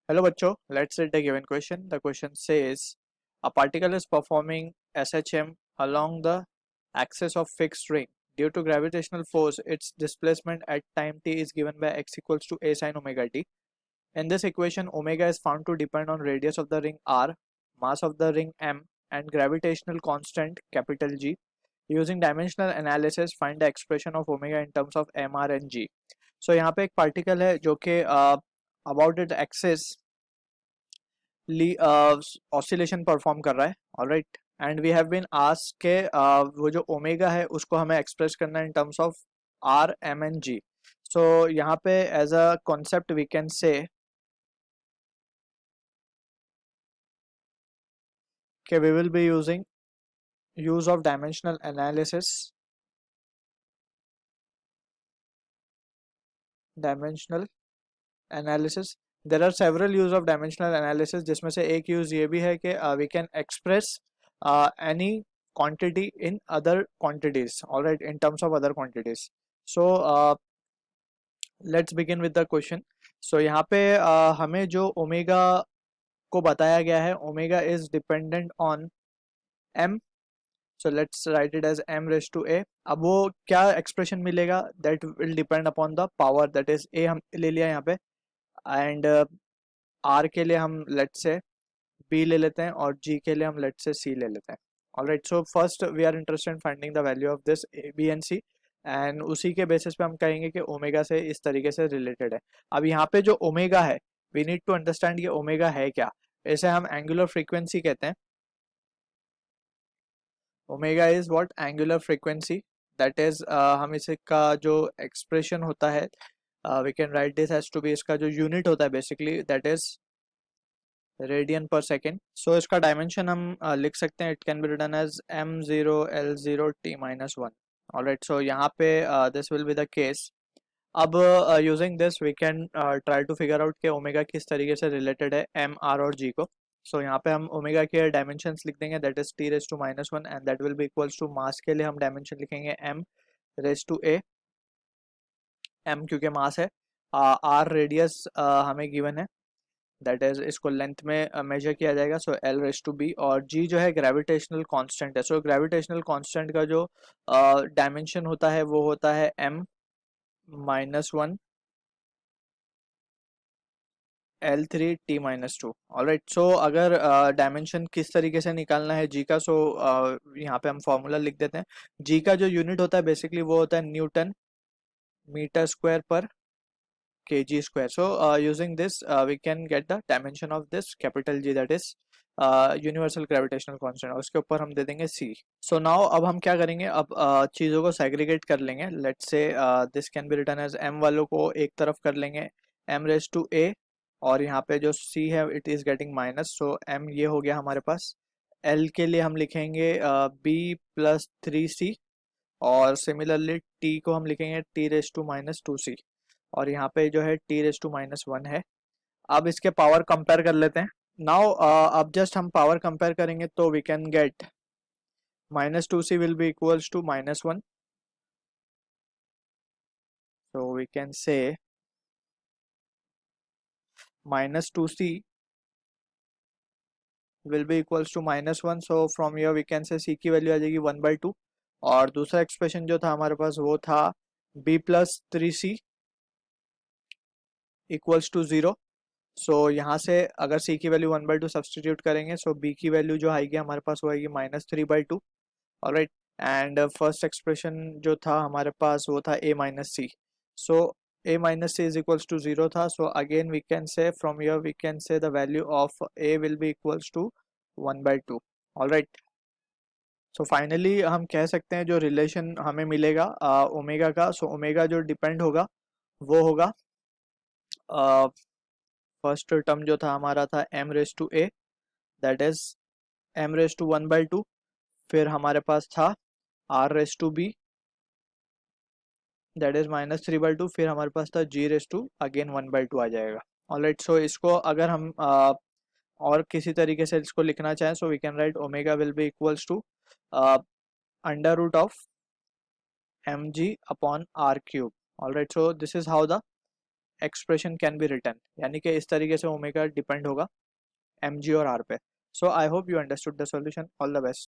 Hello बच्चों, let's read the given question. The question says a particle is performing SHM along the axis of fixed ring. Due to gravitational force, its displacement at time t is given by x equals to a sin omega t. In this equation, omega is found to depend on radius of the ring r, mass of the ring m, and gravitational constant capital G. Using dimensional analysis, find the expression of omega in terms of m, r and g. So यहाँ पे एक particle है जो कि about its axis oscillation perform कर रहा है. Alright, and we have been asked के वो जो ओमेगा है उसको हमें एक्सप्रेस करना है in terms of R M N G. So यहाँ पे as a concept we can say कि we will be using use of dimensional analysis. There are several use of dimensional analysis, जिसमें से एक यूज ये भी है कि we can express any quantity in other quantities, all right, in terms of other quantities. So let's begin with the question. So यहाँ पे हमें जो ओमेगा को बताया गया है, omega is dependent on m. So let's write it as m raised to a. अब वो क्या एक्सप्रेशन मिलेगा, that will depend upon the power, that is a हम ले लिया यहाँ पे, एंड r के लिए हम लेट से b ले लेते हैं और g के लिए हम लेट से c ले लेते हैं. Alright, so first we are interested in finding the value of this a b and c, and उसी के बेसिस पे हम कहेंगे कि ओमेगा से इस तरीके से रिलेटेड है. अब यहाँ पे जो ओमेगा है, वी नीड टू अंडरस्टैंड ये ओमेगा है क्या. इसे हम एंगुलर फ्रीक्वेंसी कहते हैं. Omega is what, angular frequency. That is हम इसका जो एक्सप्रेशन होता है, we can write this as to be, इसका जो यूनिट होता है basically that is radian per second. So इसका डायमेंशन हम लिख सकते हैं, it can be written as m0l0t-1. Alright, so यहाँ पे this will be the case. अब using this we can try to figure out कि ओमेगा किस तरीके से रिलेटेड है एम आर और जी को. सो यहाँ पे हम ओमेगा के डायमेंशंस लिख देंगे, that is t⁻⁻⁻⁻⁻⁻⁻⁻⁻⁻⁻⁻⁻⁻⁻⁻ and that will be equals to mass के लिए हम डायमेंशन लिखेंगे m⁻⁴ m क्योंकि मास है, r रेडियस हमें गिवन है, दैट इज इसको लेंथ में मेजर किया जाएगा. सो l⁻⁵ और g जो है ग्रेविटेशनल कांस्टेंट है. सो ग्रेविटेशनल कांस्टेंट का जो डायमेंशन होता है वो होता है m-1 l3t-2. ऑलराइट, सो अगर डायमेंशन किस तरीके से निकालना है g का, सो यहाँ पे हम फॉर्मूला लिख देते हैं. g का जो यूनिट होता है बेसिकली वो होता है न्यूटन मीटर स्क्वायर पर kg square. So using this we can get the dimension of this capital G, that is universal gravitational constant, और उसके ऊपर हम दे देंगे c. सो नाउ अब हम क्या करेंगे, अब चीज़ों को सेग्रीगेट कर लेंगे. Let's say this can be written as m वालों को एक तरफ कर लेंगे m⁻⁴ और यहाँ पे जो c है it is getting minus. So m ये हो गया हमारे पास. l के लिए हम लिखेंगे b+3c और सिमिलरली t को हम लिखेंगे t⁻⁻²c और यहाँ पे जो है t⁻⁻1 है. अब इसके पावर कंपेयर कर लेते हैं. नाउ अब जस्ट हम पावर कंपेयर करेंगे तो we can get -2c will be equals to -1. So we can say -2c will be equals to -1. So from here we can say c की वैल्यू आ जाएगी 1/2 और दूसरा एक्सप्रेशन जो था हमारे पास वो था b+3c इक्वल्स टू 0. सो यहाँ से अगर c की वैल्यू 1/2 सब्सटीट्यूट करेंगे, सो b की वैल्यू जो आएगी हमारे पास वो आएगी -3/2. ऑलराइट, एंड फर्स्ट एक्सप्रेशन जो था हमारे पास वो था a-c. So a-c is equals to 0 था. So again we can say from here we can say the value of a will be equals to 1/2. Alright, so finally हम कह सकते हैं जो रिलेशन हमें मिलेगा ओमेगा का, सो ओमेगा जो डिपेंड होगा वो होगा फर्स्ट टर्म जो था हमारा था m⁻⁴ दैट इज m⁻⁴ फिर हमारे पास था r⁻b दैट इज -3/2, फिर हमारे पास था g⁻अगेन 1/2 आ जाएगा. ऑलराइट, सो इसको अगर हम और किसी तरीके से इसको लिखना चाहें, so we can write omega will be equals to √of mg upon r cube. Alright, so this is how the expression can be written, यानी कि इस तरीके से ओमेगा डिपेंड होगा mg और r पे. So I hope you understood the solution. All the best.